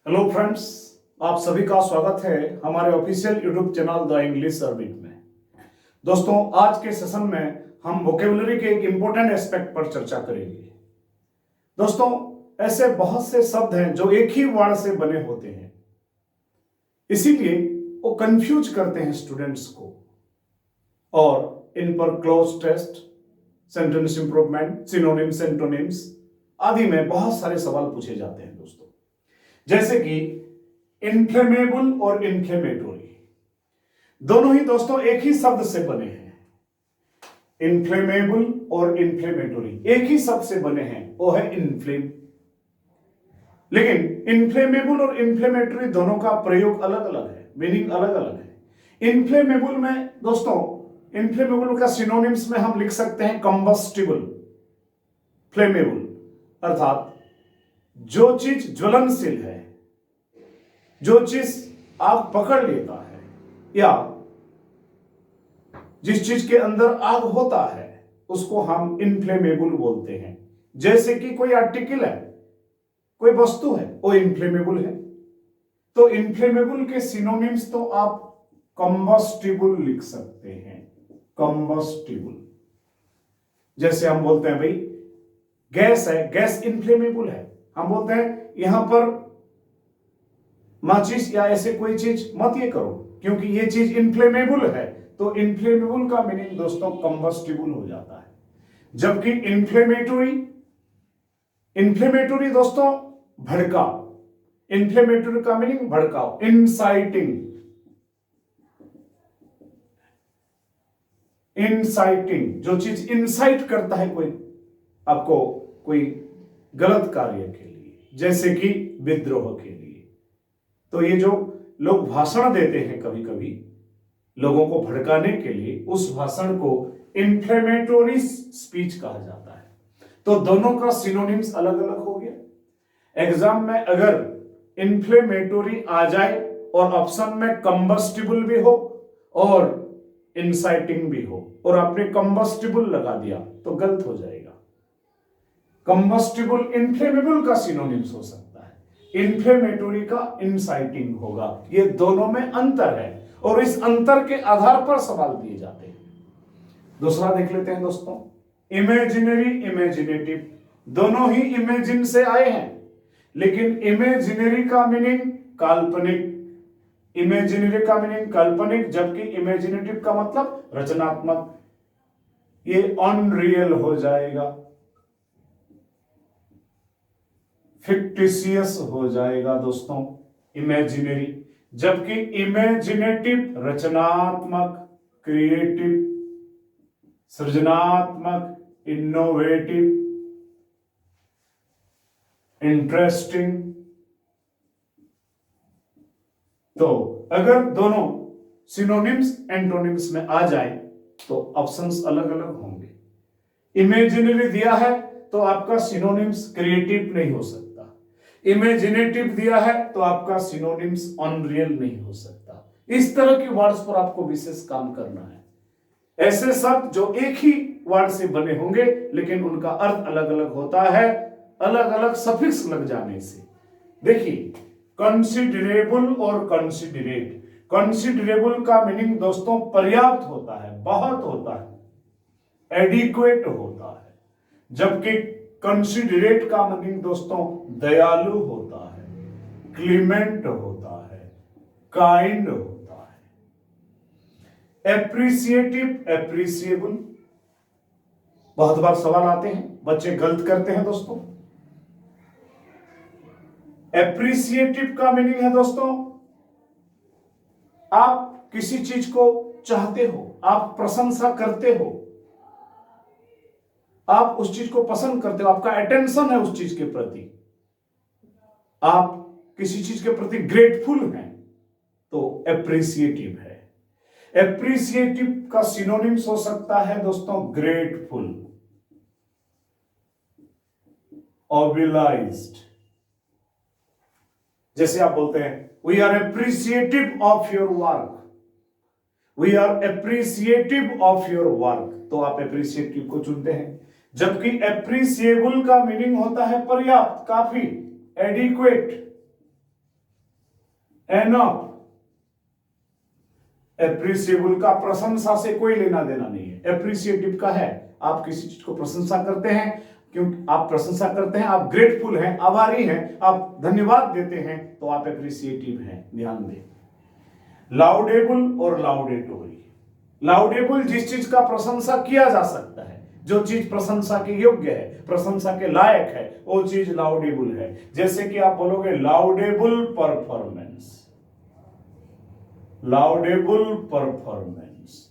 Hello friends, आप सभी का स्वागत है हमारे official YouTube channel the English Arabic में। दोस्तों, आज के सेशन में हम वोकेबुलरी के एक इंपॉर्टेंट एस्पेक्ट पर चर्चा करेंगे। दोस्तों, ऐसे बहुत से शब्द हैं जो एक ही वर्ड से बने होते हैं, इसीलिए वो कंफ्यूज करते हैं स्टूडेंट्स को और इन पर cloze test, sentence improvement, synonyms, antonyms आदि में बहुत सारे सवाल पूछे जाते हैं। दोस्तों, जैसे कि इन्फ्लेमेबल और इन्फ्लेमेटोरी, दोनों ही दोस्तों एक ही शब्द से बने हैं। इन्फ्लेमेबल और इन्फ्लेमेटोरी एक ही शब्द से बने हैं, वो है इन्फ्लेम। लेकिन इन्फ्लेमेबल और इन्फ्लेमेटोरी दोनों का प्रयोग अलग अलग है, मीनिंग अलग अलग है। इन्फ्लेमेबल में दोस्तों, इन्फ्लेमेबल का सिनोनिम्स में हम लिख सकते हैं कंबस्टिबल, फ्लेमेबल, अर्थात जो चीज ज्वलनशील है, जो चीज आग पकड़ लेता है, या जिस चीज के अंदर आग होता है, उसको हम इनफ्लेमेबल बोलते हैं। जैसे कि कोई आर्टिकल है, कोई वस्तु है, वो इनफ्लेमेबल है। तो इनफ्लेमेबल के सिनोनिम्स तो आप कंबस्टिबल लिख सकते हैं, कंबस्टिबल। जैसे हम बोलते हैं भाई गैस है, गैस इनफ्लेमेबल है, हम बोलते हैं यहां पर माचिस या ऐसे कोई चीज मत ये करो क्योंकि ये चीज इनफ्लेमेबल है। तो इनफ्लेमेबल का मीनिंग दोस्तों कंबस्टिबल हो जाता है। जबकि इन्फ्लेमेटोरी, इन्फ्लेमेटोरी दोस्तों भड़काओ, इन्फ्लेमेटोरी का मीनिंग भड़काओ, इंसाइटिंग, इंसाइटिंग, जो चीज इंसाइट करता है कोई आपको कोई गलत कार्य के लिए, जैसे कि विद्रोह के लिए। तो ये जो लोग भाषण देते हैं कभी कभी लोगों को भड़काने के लिए, उस भाषण को इन्फ्लेमेटोरी स्पीच कहा जाता है। तो दोनों का सिनोनिम्स अलग अलग हो गया। एग्जाम में अगर इन्फ्लेमेटोरी आ जाए और ऑप्शन में कंबस्टिबल भी हो और इंसाइटिंग भी हो और आपने कंबस्टिबल लगा दिया तो गलत हो जाएगा। कंबस्टिबल इन्फ्लेमेबल का सिनोनिम्स हो सकता है, इन्फ्लेमेटोरी का इंसाइटिंग होगा। ये दोनों में अंतर है और इस अंतर के आधार पर सवाल दिए जाते हैं। दूसरा देख लेते हैं दोस्तों, इमेजिनरी, इमेजिनेटिव, दोनों ही इमेजिन से आए हैं, लेकिन इमेजिनरी का मीनिंग काल्पनिक, इमेजिनरी का मीनिंग काल्पनिक, जबकि इमेजिनेटिव का मतलब रचनात्मक। ये अनरियल हो जाएगा, फिक्टिशियस हो जाएगा दोस्तों इमेजिनरी, जबकि इमेजिनेटिव रचनात्मक, क्रिएटिव, सृजनात्मक, इनोवेटिव, इंटरेस्टिंग। तो अगर दोनों सिनोनिम्स एंटोनिम्स में आ जाए तो ऑप्शंस अलग अलग होंगे। इमेजिनरी दिया है तो आपका सिनोनिम्स क्रिएटिव नहीं हो सकता, इमेजिनेटिव दिया है तो आपका सिनोनिम्स अनरियल नहीं हो सकता। इस तरह के वर्ड्स पर आपको विशेष काम करना है। ऐसे शब्द जो एक ही वर्ड से बने होंगे लेकिन उनका अर्थ अलग अलग होता है, अलग अलग सफिक्स लग जाने से। देखिए, कंसिडरेबल और कंसिडरेट, कंसिडरेबल का मीनिंग दोस्तों पर्याप्त होता है, बहुत होता है, एडिक्वेट होता है, जबकि कंसिडरेट का मीनिंग दोस्तों दयालु होता है, क्लीमेंट होता है, काइंड होता है। एप्रिसिएटिव, एप्रिसिएबल, बहुत बार सवाल आते हैं, बच्चे गलत करते हैं दोस्तों। एप्रिसिएटिव का मीनिंग है दोस्तों आप किसी चीज को चाहते हो, आप प्रशंसा करते हो, आप उस चीज को पसंद करते हो, आपका अटेंशन है उस चीज के प्रति, आप किसी चीज के प्रति ग्रेटफुल हैं, तो एप्रिसिएटिव है। एप्रिसिएटिव का सिनोनिम्स हो सकता है दोस्तों ग्रेटफुल, ऑबिलाइज्ड। जैसे आप बोलते हैं we are appreciative of your work, we are appreciative of your work, तो आप एप्रिसिएटिव को चुनते हैं। जबकि एप्रिसिएबल का मीनिंग होता है पर्याप्त, काफी, एडिक्वेट, एनफ, एप्रिसिएबल का प्रशंसा से कोई लेना देना नहीं है, एप्रिसिएटिव का है। आप किसी चीज को प्रशंसा करते हैं, क्योंकि आप प्रशंसा करते हैं, आप ग्रेटफुल हैं, आभारी हैं, आप धन्यवाद देते हैं, तो आप एप्रिसिएटिव हैं। ध्यान दें, लाउडेबल और लाउडेटोरी। लाउडेबल जिस चीज का प्रशंसा किया जा सकता है, जो चीज प्रशंसा के योग्य है, प्रशंसा के लायक है, वो चीज लाउडेबल है। जैसे कि आप बोलोगे लाउडेबल परफॉर्मेंस, लाउडेबल परफॉर्मेंस।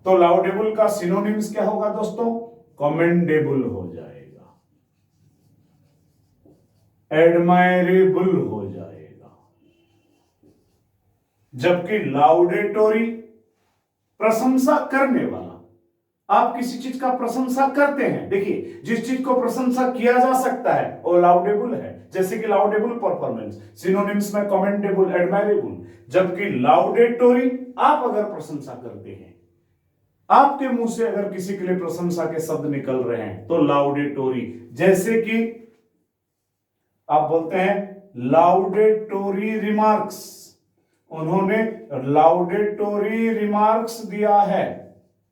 तो लाउडेबल का सिनोनिम्स क्या होगा दोस्तों? कमेंडेबल हो जाएगा, एडमायरेबल हो जाएगा। जबकि लाउडेटोरी प्रशंसा करने वाला, आप किसी चीज का प्रशंसा करते हैं, देखिए जिस चीज को प्रशंसा किया जा सकता है वो लाउडेबल है। जैसे कि लाउडेबल परफॉर्मेंस, सिनोनिम्स में कमेंडेबल, एडमायरेबल। जबकि लाउडेटोरी, आप अगर प्रशंसा करते हैं, आपके मुंह से अगर किसी के लिए प्रशंसा के शब्द निकल रहे हैं, तो लाउडेटोरी। जैसे कि आप बोलते हैं लाउडेटोरी रिमार्क्स, उन्होंने लाउडेटोरी रिमार्क्स दिया है।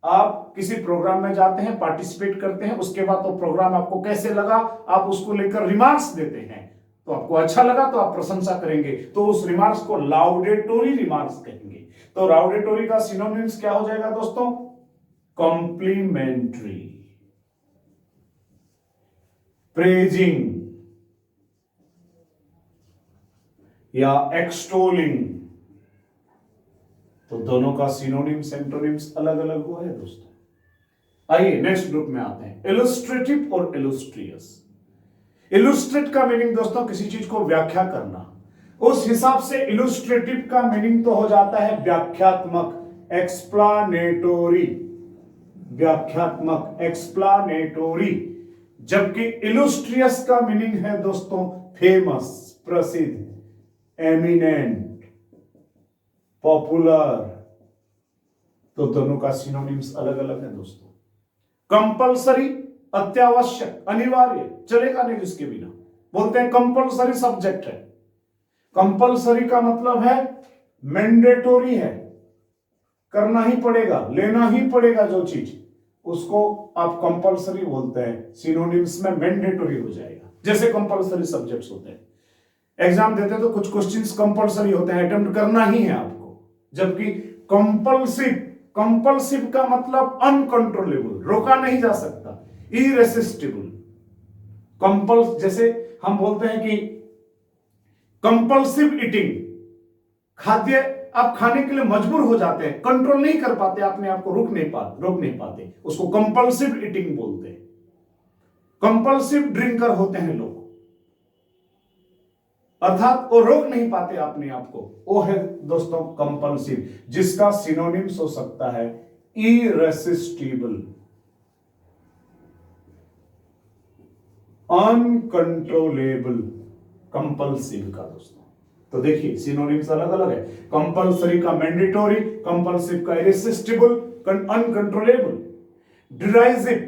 आप किसी प्रोग्राम में जाते हैं, पार्टिसिपेट करते हैं, उसके बाद तो प्रोग्राम आपको कैसे लगा, आप उसको लेकर रिमार्क्स देते हैं, तो आपको अच्छा लगा तो आप प्रशंसा करेंगे, तो उस रिमार्क्स को लाउडेटोरी रिमार्क्स कहेंगे। तो लाउडेटोरी का सिनोनिम्स क्या हो जाएगा दोस्तों? कॉम्प्लीमेंट्री, प्रेजिंग या एक्सटोलिंग। तो दोनों का सिनोनिम्स, एंटोनिम्स अलग अलग हुआ है दोस्तों। आइए नेक्स्ट ग्रुप में आते हैं, इलस्ट्रेटिव और इलस्ट्रियस। इलस्ट्रेट का मीनिंग दोस्तों किसी चीज को व्याख्या करना, उस हिसाब से इलस्ट्रेटिव का मीनिंग तो हो जाता है व्याख्यात्मक, एक्सप्लानेटोरी, व्याख्यात्मक, एक्सप्लानेटोरी। जबकि इलस्ट्रियस का मीनिंग है दोस्तों फेमस, प्रसिद्ध, एमिनेंट, पॉपुलर। तो दोनों का सिनोनिम्स अलग अलग है दोस्तों। कंपल्सरी, अत्यावश्यक, अनिवार्य, चलेगा नहीं जिसके बिना, बोलते हैं कंपल्सरी सब्जेक्ट है। कंपल्सरी का मतलब है मैंडेटोरी है, करना ही पड़ेगा, लेना ही पड़ेगा, जो चीज उसको आप कंपल्सरी बोलते हैं। सिनोनिम्स में मैंडेटोरी हो जाएगा। जैसे कंपल्सरी सब्जेक्ट्स होते हैं, एग्जाम देते हैं तो कुछ क्वेश्चंस कंपल्सरी होते हैं, अटेम्प्ट करना ही है आपको। जबकि कंपल्सिव, कंपल्सिव का मतलब अनकंट्रोलेबल, रोका नहीं जा सकता, इरेसिस्टिबल। कंपल्स, जैसे हम बोलते हैं कि कंपल्सिव ईटिंग, खाद्य आप खाने के लिए मजबूर हो जाते हैं, कंट्रोल नहीं कर पाते, अपने आप को रोक नहीं पाते, उसको कंपल्सिव ईटिंग बोलते हैं। कंपल्सिव ड्रिंकर होते हैं लोग, अर्थात वो रोक नहीं पाते अपने आप को, वो है दोस्तों कंपल्सिव, जिसका सिनोनिम्स हो सकता है इरेसिस्टिबल, अनकंट्रोलेबल, कंपल्सिव का दोस्तों। तो देखिए सिनोनिम्स अलग अलग है, कंपल्सरी का मैंडेटोरी, कंपल्सिव का इरेसिस्टिबल, अनकंट्रोलेबल। डिराइजिव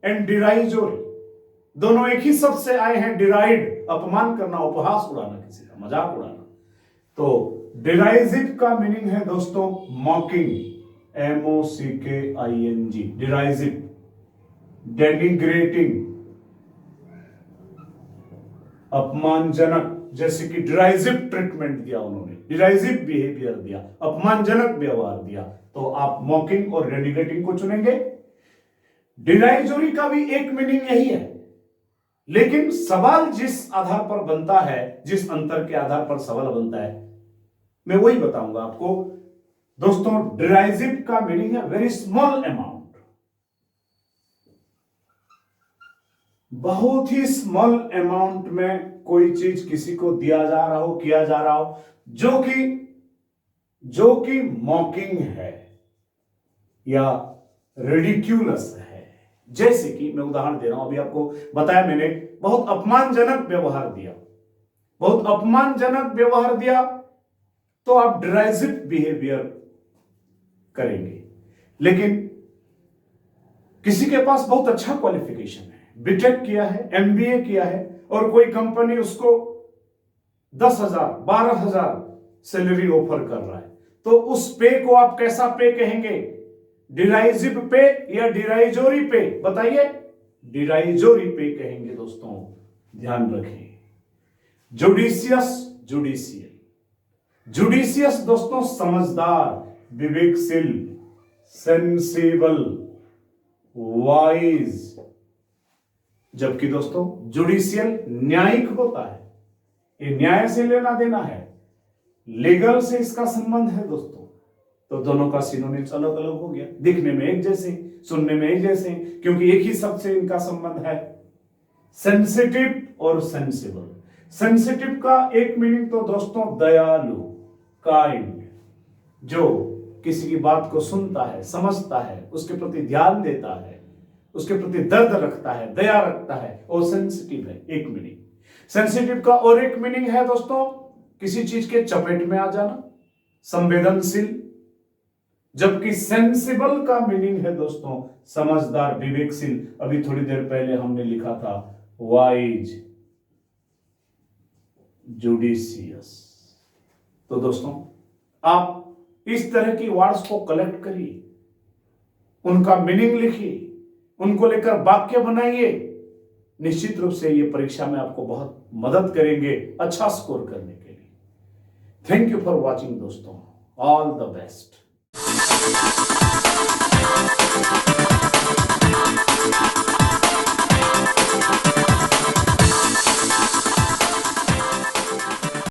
एंड डिराइजोरी दोनों एक ही शब्द से आए हैं। डिराइड, अपमान करना, उपहास उड़ाना, किसी का मजाक उड़ाना। तो डिराइजिव का मीनिंग है दोस्तों मॉकिंग, MOCKING, डिराइजिव। डेनिग्रेटिंग, अपमानजनक, जैसे कि डिराइजिव ट्रीटमेंट दिया उन्होंने, डिराइजिव बिहेवियर दिया, अपमानजनक व्यवहार दिया, तो आप मॉकिंग और डेनिग्रेटिंग को चुनेंगे। डिराइजोरी का भी एक मीनिंग यही है, लेकिन सवाल जिस आधार पर बनता है, जिस अंतर के आधार पर सवाल बनता है, मैं वही बताऊंगा आपको दोस्तों। डिराइजिव का मीनिंग है वेरी स्मॉल अमाउंट, बहुत ही स्मॉल अमाउंट में कोई चीज किसी को दिया जा रहा हो, किया जा रहा हो, जो कि मॉकिंग है या रिडिक्यूलस है। जैसे कि मैं उदाहरण दे रहा हूं, अभी आपको बताया मैंने, बहुत अपमानजनक व्यवहार दिया, बहुत अपमानजनक व्यवहार दिया, तो आप डिराइजिव बिहेवियर करेंगे। लेकिन किसी के पास बहुत अच्छा क्वालिफिकेशन है, बीटेक किया है, MBA किया है, और कोई कंपनी उसको 10,000 12,000 सैलरी ऑफर कर रहा है, तो उस पे को आप कैसा पे कहेंगे? डिराइजिव पे या डिराइजोरी पे? बताइए। डिराइजोरी पे कहेंगे दोस्तों, ध्यान रखें। Judicious, judicial. जुडिशियस दोस्तों समझदार, विवेकशील, सेंसिबल, वाइज। जबकि दोस्तों जुडिशियल न्यायिक होता है, ये न्याय से लेना देना है, लीगल से इसका संबंध है दोस्तों। तो दोनों का सिनोनिम्स अलग अलग हो गया, दिखने में एक जैसे, सुनने में एक जैसे, क्योंकि एक ही शब्द से इनका संबंध है। सेंसिटिव और सेंसिबल। सेंसिटिव का एक मीनिंग तो दोस्तों दयालु, काइंड, जो किसी की बात को सुनता है, समझता है, उसके प्रति ध्यान देता है, उसके प्रति दर्द रखता है, दया रखता है, वो सेंसिटिव है, एक मीनिंग। सेंसिटिव का और एक मीनिंग है दोस्तों, किसी चीज के चपेट में आ जाना, संवेदनशील। जबकि सेंसिबल का मीनिंग है दोस्तों समझदार, विवेकशील। अभी थोड़ी देर पहले हमने लिखा था वाइज, जुडिशियस। तो दोस्तों आप इस तरह की वर्ड्स को कलेक्ट करिए, उनका मीनिंग लिखिए, उनको लेकर वाक्य बनाइए। निश्चित रूप से ये परीक्षा में आपको बहुत मदद करेंगे अच्छा स्कोर करने के लिए। थैंक यू फॉर वॉचिंग दोस्तों, ऑल द बेस्ट।